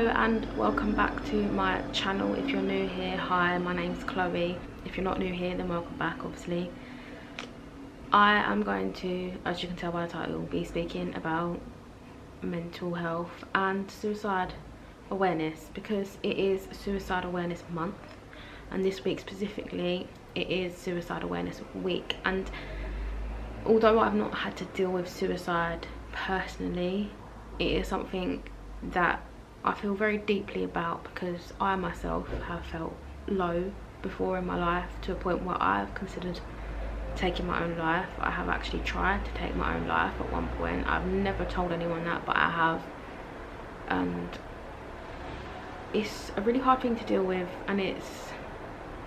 Hello and welcome back to my channel. If you're new here, hi, my name's Chloe. If you're not new here, then welcome back, obviously. I am going to, as you can tell by the title, be speaking about mental health and suicide awareness, because it is Suicide Awareness Month, and this week specifically it is Suicide Awareness Week. And although I've not had to deal with suicide personally, it is something that I feel very deeply about, because I myself have felt low before in my life, to a point where I've considered taking my own life. I have actually tried to take my own life at one point. I've never told anyone that, but I have, and it's a really hard thing to deal with, and it's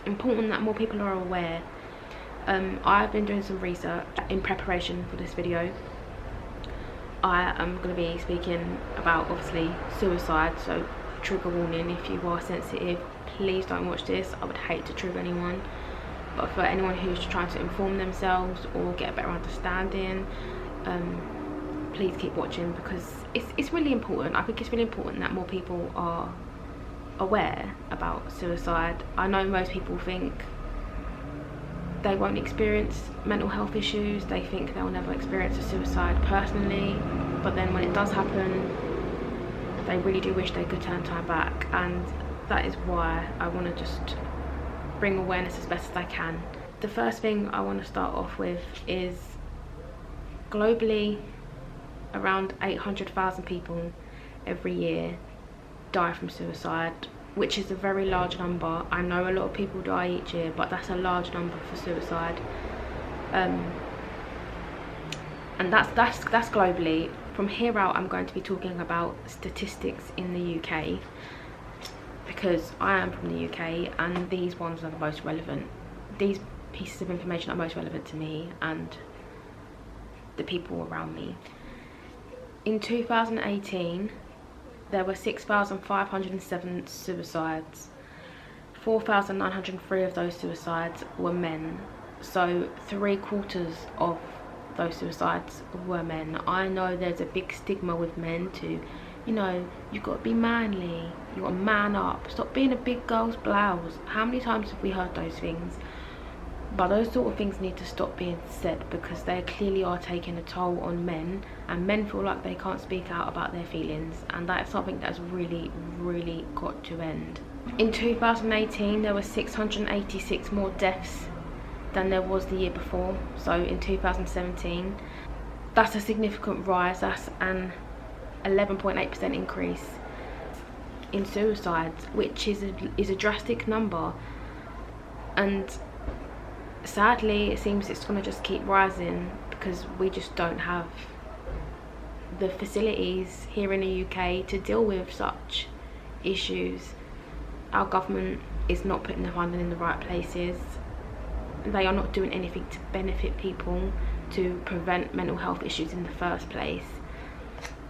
important that more people are aware. I've been doing some research in preparation for this video. I am going to be speaking about, obviously, suicide, so trigger warning. If you are sensitive, please don't watch this. I would hate to trigger anyone, but for anyone who's trying to inform themselves or get a better understanding, please keep watching, because it's really important. I think it's really important that more people are aware about suicide. I know most people think they won't experience mental health issues, they think they'll never experience a suicide personally, but then when it does happen, they really do wish they could turn time back. And that is why I want to just bring awareness as best as I can. The first thing I want to start off with is, globally, around 800,000 people every year die from suicide, which is a very large number. I know a lot of people die each year, but that's a large number for suicide. And that's globally. From here out, I'm going to be talking about statistics in the UK, because I am from the UK and these ones are the most relevant. These pieces of information are most relevant to me and the people around me. In 2018, there were 6,507 suicides. 4,903 of those suicides were men. So 3/4 of those suicides were men. I know there's a big stigma with men to, you know, you've got to be manly, you've got to man up, stop being a big girl's blouse. How many times have we heard those things? But those sort of things need to stop being said, because they clearly are taking a toll on men, and men feel like they can't speak out about their feelings, and that is something that's really got to end. In 2018, there were 686 more deaths than there was the year before. So in 2017, that's a significant rise. That's an 11.8% increase in suicides, which is a drastic number. And sadly, it seems it's going to just keep rising, because we just don't have the facilities here in the UK to deal with such issues. Our government is not putting the funding in the right places. They are not doing anything to benefit people, to prevent mental health issues in the first place.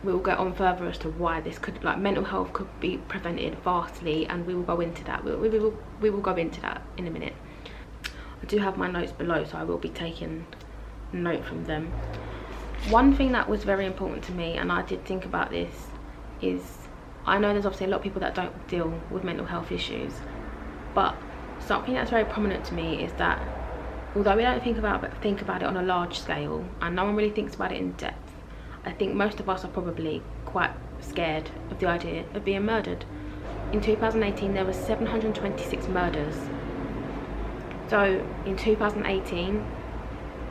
We will get on further as to why this could, like, mental health could be prevented vastly, and we will go into that. We will go into that in a minute. I do have my notes below, so I will be taking note from them. One thing that was very important to me, and I did think about this, is I know there's obviously a lot of people that don't deal with mental health issues, but something that's very prominent to me is that although we don't think about it on a large scale, and no one really thinks about it in depth, I think most of us are probably quite scared of the idea of being murdered. In 2018, there were 726 murders. So in 2018,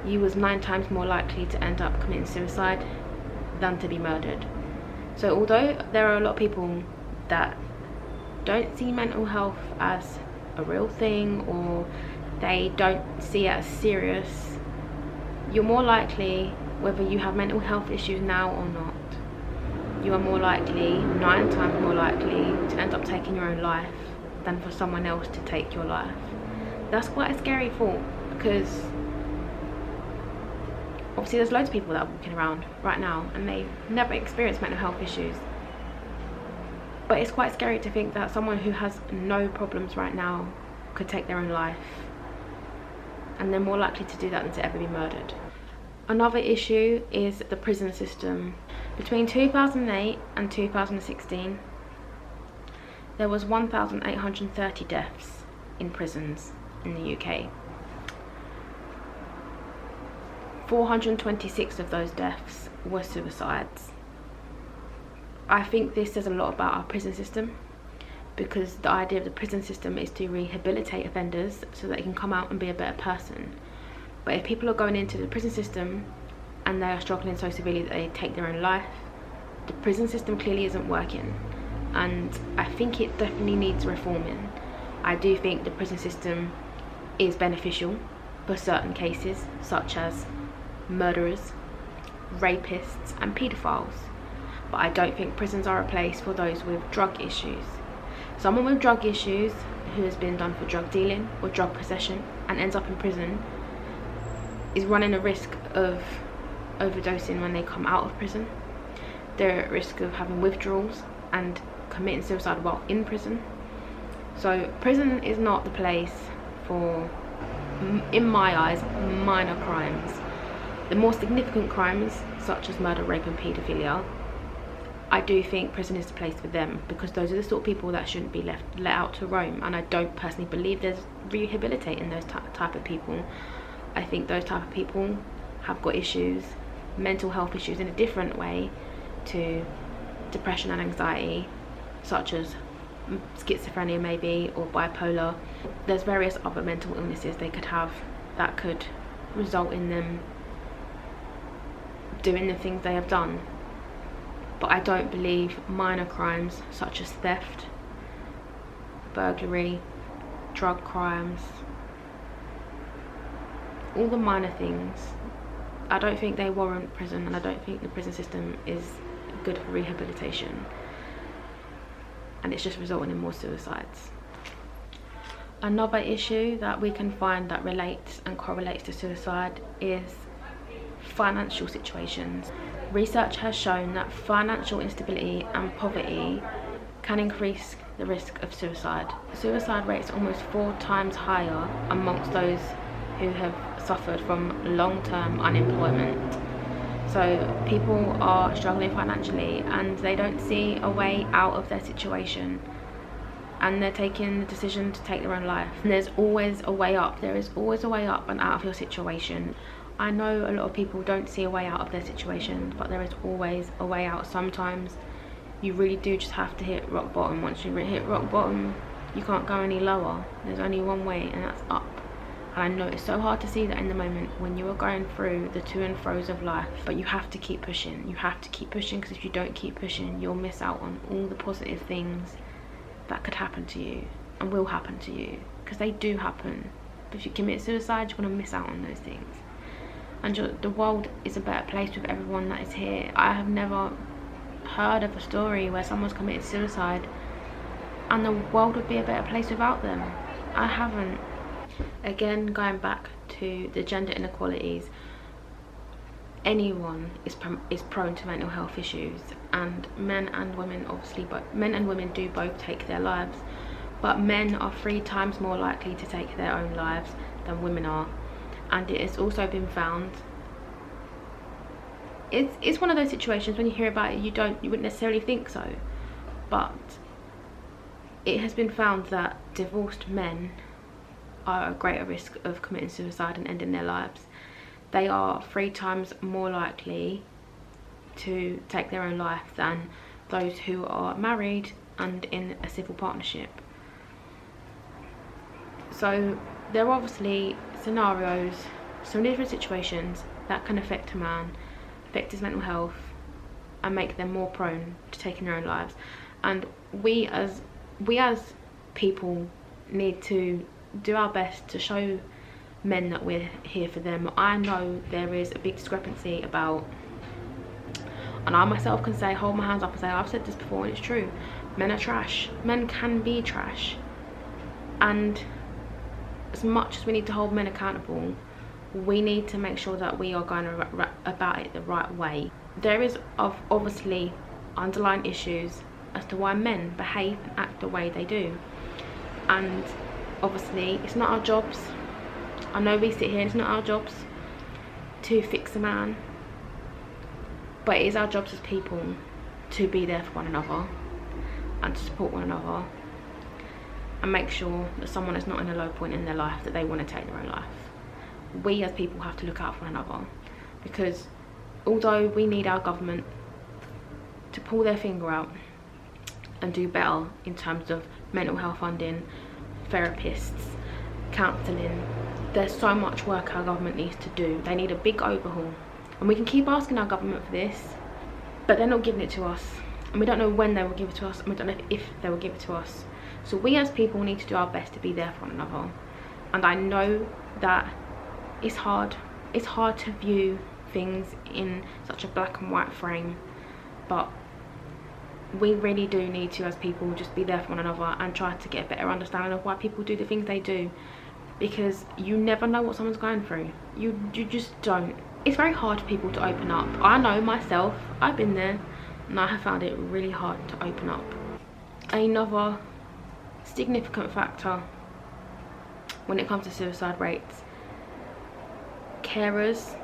you was 9 times more likely to end up committing suicide than to be murdered. So although there are a lot of people that don't see mental health as a real thing, or they don't see it as serious, you're more likely, whether you have mental health issues now or not, you are more likely, 9 times more likely, to end up taking your own life than for someone else to take your life. That's quite a scary thought, because obviously there's loads of people that are walking around right now and they've never experienced mental health issues. But it's quite scary to think that someone who has no problems right now could take their own life, and they're more likely to do that than to ever be murdered. Another issue is the prison system. Between 2008 and 2016, There was 1,830 deaths in prisons in the UK. 426 of those deaths were suicides. I think this says a lot about our prison system, because the idea of the prison system is to rehabilitate offenders so that they can come out and be a better person. But if people are going into the prison system and they are struggling so severely that they take their own life, the prison system clearly isn't working, and I think it definitely needs reforming. I do think the prison system is beneficial for certain cases, such as murderers, rapists and paedophiles, but I don't think prisons are a place for those with drug issues. Someone with drug issues who has been done for drug dealing or drug possession and ends up in prison is running a risk of overdosing when they come out of prison. They're at risk of having withdrawals and committing suicide while in prison. So prison is not the place for, in my eyes, minor crimes. The more significant crimes, such as murder, rape and paedophilia, I do think prison is the place for them, because those are the sort of people that shouldn't be let out to roam, and I don't personally believe there's rehabilitating those type of people. I think those type of people have got issues, mental health issues, in a different way to depression and anxiety, such as schizophrenia maybe, or bipolar. There's various other mental illnesses they could have that could result in them doing the things they have done. But I don't believe minor crimes such as theft, burglary, drug crimes, all the minor things, I don't think they warrant prison, and I don't think the prison system is good for rehabilitation, and it's just resulting in more suicides. Another issue that we can find that relates and correlates to suicide is financial situations. Research has shown that financial instability and poverty can increase the risk of suicide. Suicide rates are almost 4 times higher amongst those who have suffered from long-term unemployment. So people are struggling financially and they don't see a way out of their situation, and they're taking the decision to take their own life. And there's always a way up. There is always a way up and out of your situation. I know a lot of people don't see a way out of their situation, but there is always a way out. Sometimes you really do just have to hit rock bottom. Once you hit rock bottom, you can't go any lower. There's only one way, and that's up. And I know it's so hard to see that in the moment when you are going through the to and fro's of life, but you have to keep pushing. You have to keep pushing, because if you don't keep pushing, you'll miss out on all the positive things that could happen to you and will happen to you, because they do happen. But if you commit suicide, you're going to miss out on those things. And the world is a better place with everyone that is here. I have never heard of a story where someone's committed suicide and the world would be a better place without them. I haven't. Again, going back to the gender inequalities, anyone is prone to mental health issues, and men and women, obviously, but men and women do both take their lives, but men are 3 times more likely to take their own lives than women are. And it has also been found, it's one of those situations when you hear about it, you wouldn't necessarily think so, but it has been found that divorced men are at greater risk of committing suicide and ending their lives. They are 3 times more likely to take their own life than those who are married and in a civil partnership. So there are obviously scenarios, some different situations that can affect a man, affect his mental health, and make them more prone to taking their own lives. And we as people need to do our best to show men that we're here for them. I know there is a big discrepancy about, and I myself can say, hold my hands up and say, I've said this before and it's true, men are trash. Men can be trash, and as much as we need to hold men accountable, we need to make sure that we are going about it the right way. There is obviously underlying issues as to why men behave and act the way they do, and obviously it's not our jobs, I know we sit here and it's not our jobs to fix a man, but it is our jobs as people to be there for one another and to support one another and make sure that someone is not in a low point in their life that they want to take their own life. We as people have to look out for one another, because although we need our government to pull their finger out and do better in terms of mental health funding, therapists, counselling, there's so much work our government needs to do. They need a big overhaul, and we can keep asking our government for this, but they're not giving it to us, and we don't know when they will give it to us, and we don't know if they will give it to us. So we as people need to do our best to be there for one another. And I know that it's hard to view things in such a black and white frame, but we really do need to, as people, just be there for one another and try to get a better understanding of why people do the things they do, because you never know what someone's going through. You just don't. It's very hard for people to open up. I know myself, I've been there, and I have found it really hard to open up. Another significant factor when it comes to suicide rates: carers,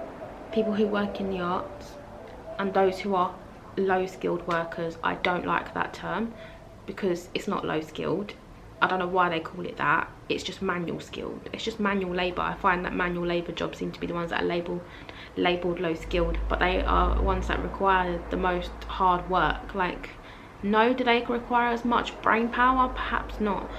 people who work in the arts, and those who are low skilled workers. I don't like that term because it's not low skilled. I don't know why they call it that. It's just manual skilled. It's just manual labour. I find that manual labour jobs seem to be the ones that are labelled low skilled, but they are ones that require the most hard work. Like, no, do they require as much brain power? Perhaps not,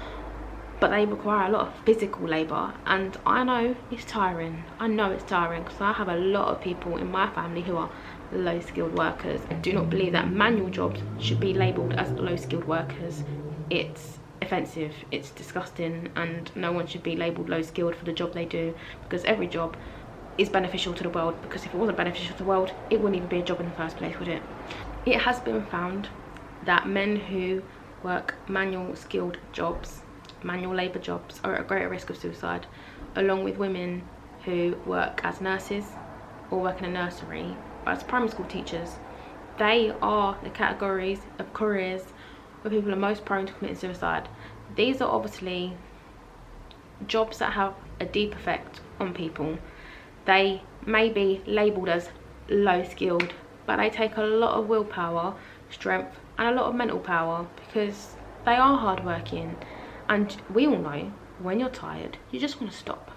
but they require a lot of physical labour, and I know it's tiring. I know it's tiring because I have a lot of people in my family who are low skilled workers. I do not believe that manual jobs should be labelled as low skilled workers. It's offensive, it's disgusting, and no one should be labelled low skilled for the job they do, because every job is beneficial to the world, because if it wasn't beneficial to the world, it wouldn't even be a job in the first place, would it? It has been found that men who work manual skilled jobs, manual labour jobs, are at greater risk of suicide, along with women who work as nurses or work in a nursery or as primary school teachers. They are the categories of careers where people are most prone to committing suicide. These are obviously jobs that have a deep effect on people. They may be labelled as low skilled, but they take a lot of willpower, strength, and a lot of mental power, because they are hard working. And we all know when you're tired, you just want to stop.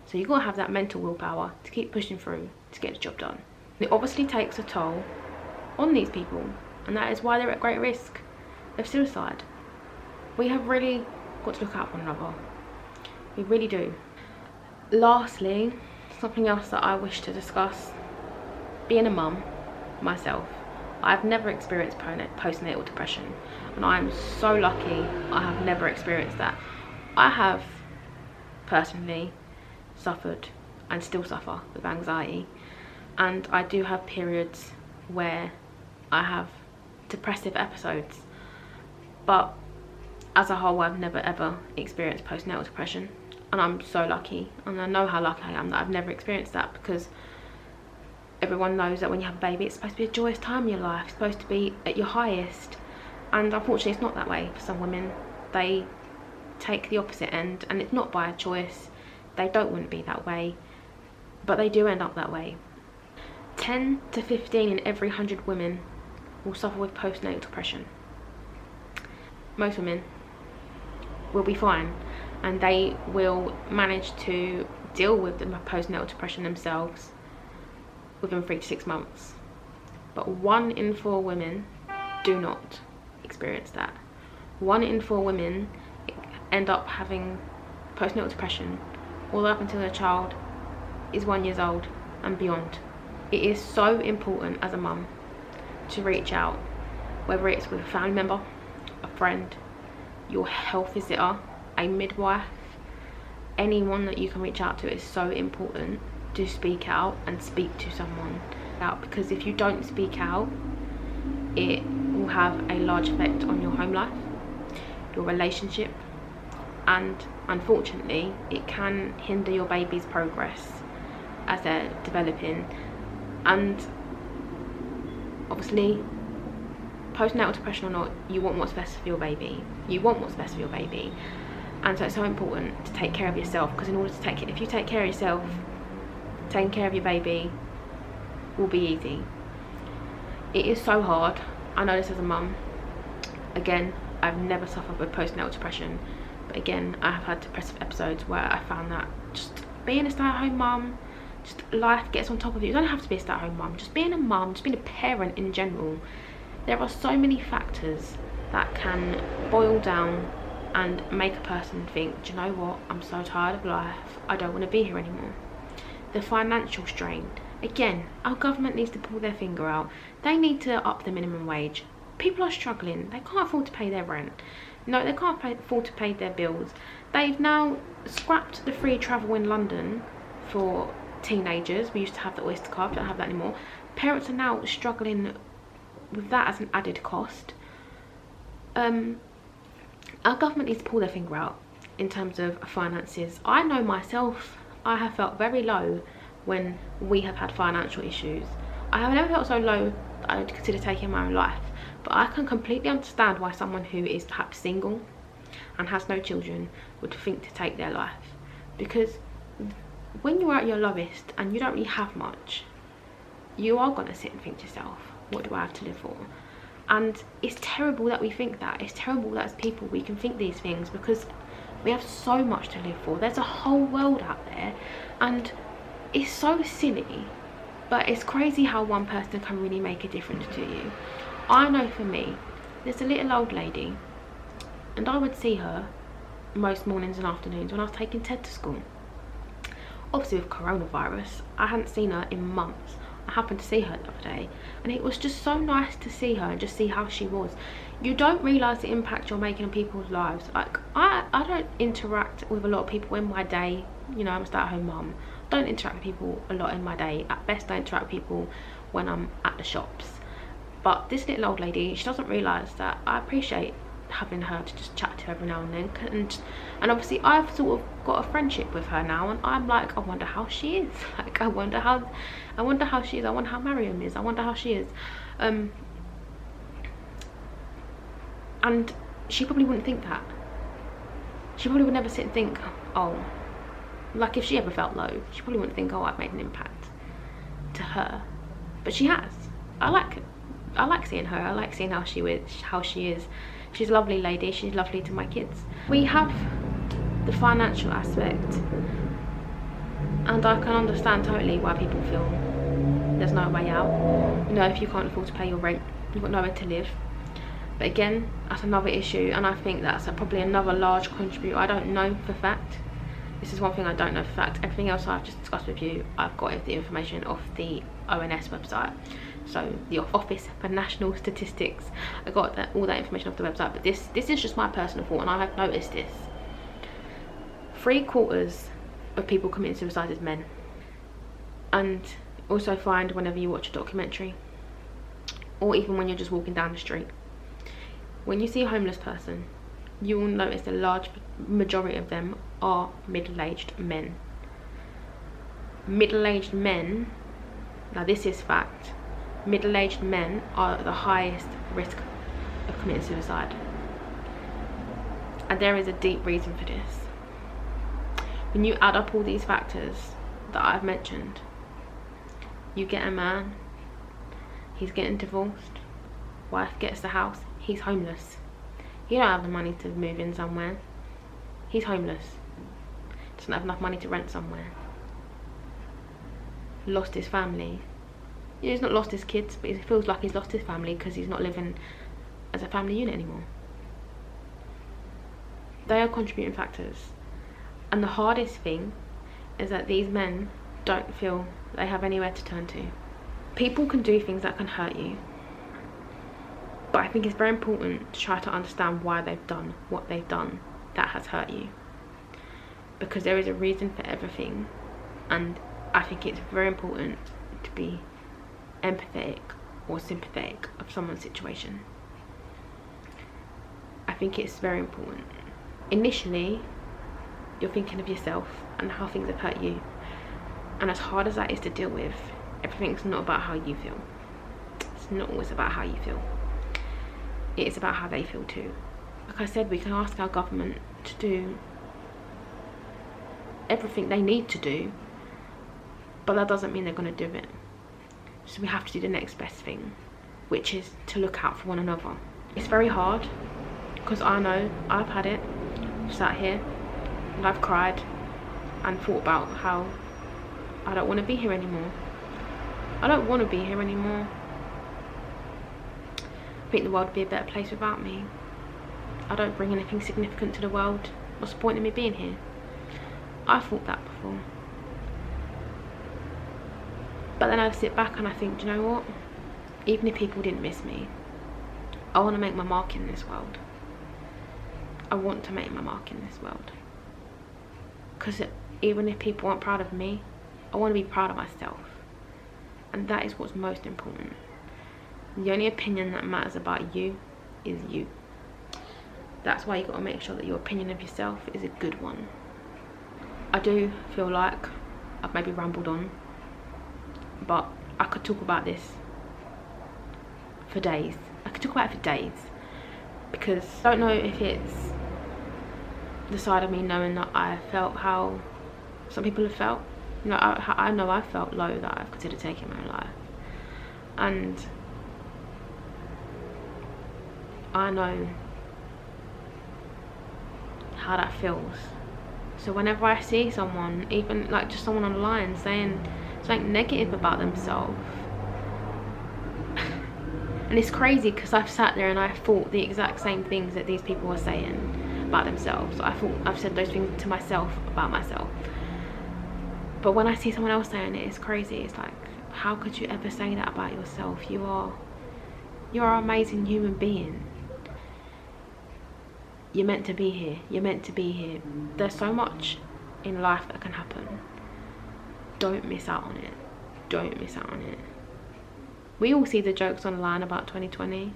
So you've got to have that mental willpower to keep pushing through to get the job done. It obviously takes a toll on these people, and that is why they're at great risk of suicide. We have really got to look out for one another. We really do. Lastly, something else that I wish to discuss: being a mum myself, I've never experienced postnatal depression, and I am so lucky I have never experienced that. I have personally suffered and still suffer with anxiety, and I do have periods where I have depressive episodes, but as a whole I've never ever experienced postnatal depression, and I'm so lucky, and I know how lucky I am that I've never experienced that, because everyone knows that when you have a baby, it's supposed to be a joyous time in your life, it's supposed to be at your highest, and unfortunately it's not that way for some women. They take the opposite end, and it's not by a choice. They don't want to be that way, but they do end up that way. 10 to 15 in every 100 women will suffer with postnatal depression. Most women will be fine, and they will manage to deal with the postnatal depression themselves within 3 to 6 months. But 1 in 4 women do not experience that. 1 in 4 women end up having postnatal depression all the way up until their child is 1 year old and beyond. It is so important as a mum to reach out, whether it's with a family member, a friend, your health visitor, a midwife, anyone that you can reach out to. Is so important to speak out and speak to someone out, because if you don't speak out, it will have a large effect on your home life, your relationship, and unfortunately it can hinder your baby's progress as they're developing. And obviously, postnatal depression or not, you want what's best for your baby. You want what's best for your baby, and so it's so important to take care of yourself, because in order to if you take care of yourself, taking care of your baby will be easy. It is so hard. I know this as a mum. Again, I've never suffered with postnatal depression, But again, I have had depressive episodes where I found that just being a stay-at-home mum, just life gets on top of you. You don't have to be a stay-at-home mum, just being a mum, just being a parent in general. There are so many factors that can boil down and make a person think, do you know what, I'm so tired of life, I don't want to be here anymore. The financial strain. Again, our government needs to pull their finger out. They need to up the minimum wage. People are struggling. They can't afford to pay their rent. No, they can't afford to pay their bills. They've now scrapped the free travel in London for teenagers. We used to have the Oyster card, don't have that anymore. Parents are now struggling with that as an added cost. Our government needs to pull their finger out in terms of finances. I know myself, I have felt very low when we have had financial issues. I have never felt so low that I would consider taking my own life, but I can completely understand why someone who is perhaps single and has no children would think to take their life. Because when you're at your lowest and you don't really have much, you are going to sit and think to yourself, what do I have to live for? And it's terrible that we think that. It's terrible that as people we can think these things, because we have so much to live for. There's a whole world out there, and it's so silly, but it's crazy how one person can really make a difference to you. I know for me, there's a little old lady, and I would see her most mornings and afternoons when I was taking Ted to school. Obviously with coronavirus, I hadn't seen her in months. I happened to see her the other day, and it was just so nice to see her and just see how she was. You don't realise the impact you're making on people's lives. Like, I don't interact with a lot of people in my day. You know, I'm a stay-at-home mum. I don't interact with people a lot in my day. At best, I interact with people when I'm at the shops. But this little old lady, she doesn't realise that I appreciate having her to just chat to every now and then, and obviously I've sort of got a friendship with her now, and I'm like, I wonder how she is. Like, I wonder how she is. I wonder how Mariam is. I wonder how she is. And she probably wouldn't think that. She probably would never sit and think, oh, like if she ever felt low, she probably wouldn't think, oh, I've made an impact to her. But she has. I like seeing her. I like seeing how she is. She's a lovely lady. She's lovely to my kids. We have the financial aspect, and I can understand totally why people feel there's no way out. You know, if you can't afford to pay your rent, you've got nowhere to live. But again, that's another issue, and I think that's probably another large contributor. I don't know for fact. This is one thing I don't know for fact. Everything else I've just discussed with you, I've got the information off the ONS website. So the Office for National Statistics. I got all that information off the website, but this is just my personal thought, and I have noticed this. 3/4 of people committing suicide is men. And also find whenever you watch a documentary, or even when you're just walking down the street, when you see a homeless person, you will notice a large majority of them are middle-aged men. Middle-aged men, now this is fact, middle-aged men are at the highest risk of committing suicide. And there is a deep reason for this. When you add up all these factors that I've mentioned, you get a man, he's getting divorced, wife gets the house, he's homeless. He don't have the money to move in somewhere. He's homeless. Doesn't have enough money to rent somewhere. Lost his family. He's not lost his kids, but he feels like he's lost his family because he's not living as a family unit anymore. They are contributing factors. And the hardest thing is that these men don't feel they have anywhere to turn to. People can do things that can hurt you, but I think it's very important to try to understand why they've done what they've done that has hurt you. Because there is a reason for everything, and I think it's very important to be empathetic or sympathetic of someone's situation. I think it's very important. Initially, you're thinking of yourself and how things have hurt you, and as hard as that is to deal with, everything's not about how you feel. It's not always about how you feel. It is about how they feel too. Like I said, we can ask our government to do everything they need to do, but that doesn't mean they're going to do it. So we have to do the next best thing, which is to look out for one another. It's very hard, because I know I've had it. I've sat here and I've cried and thought about how I don't want to be here anymore. I don't want to be here anymore. I think the world would be a better place without me. I don't bring anything significant to the world. What's the point of me being here? I thought that before. But then I sit back and I think, do you know what? Even if people didn't miss me, I want to make my mark in this world. I want to make my mark in this world. Because even if people aren't proud of me, I want to be proud of myself. And that is what's most important. The only opinion that matters about you is you. That's why you got to make sure that your opinion of yourself is a good one. I do feel like I've maybe rambled on, but I could talk about this for days. I could talk about it for days, because I don't know if it's the side of me knowing that I felt how some people have felt. You know, I know I felt low that I've considered taking my own life, and I know how that feels. So whenever I see someone, even like just someone online saying something negative about themselves, and it's crazy because I've sat there and I thought the exact same things that these people were saying about themselves. I thought I've said those things to myself about myself. But when I see someone else saying it, it's crazy. It's like, how could you ever say that about yourself? You are an amazing human being. You're meant to be here. You're meant to be here. There's so much in life that can happen. Don't miss out on it. Don't miss out on it. We all see the jokes online about 2020.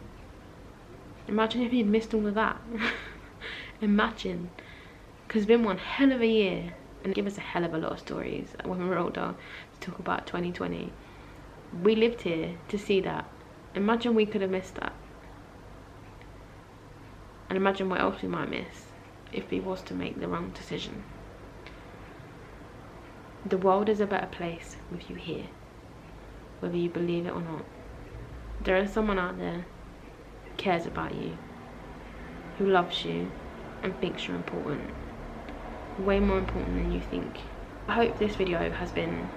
Imagine if you'd missed all of that. Imagine. Because it's been one hell of a year. And give us a hell of a lot of stories when we were older to talk about 2020. We lived here to see that. Imagine we could have missed that. And imagine what else we might miss if we was to make the wrong decision. The world is a better place with you here, whether you believe it or not. There is someone out there who cares about you, who loves you and thinks you're important. Way more important than you think. I hope this video has been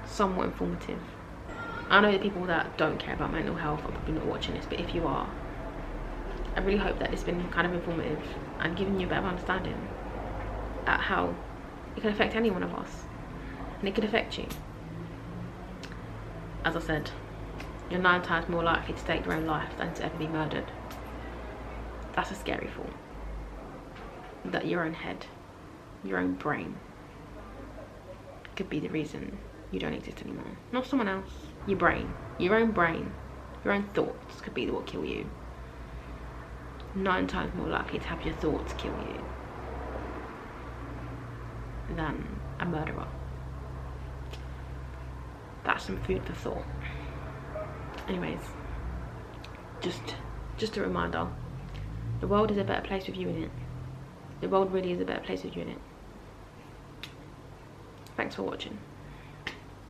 somewhat informative. I know the people that don't care about mental health are probably not watching this, but if you are, I really hope that it's been kind of informative and giving you a better understanding at how it can affect any one of us, and it could affect you. As I said, you're 9 times more likely to take your own life than to ever be murdered. That's a scary thought. That your own head, your own brain could be the reason you don't exist anymore. Not someone else. Your brain, your own thoughts could be what kill you. 9 times more likely to have your thoughts kill you than a murderer. That's some food for thought. Anyways, just a reminder, the world is a better place with you in it. The world really is a better place with you in it. Thanks for watching.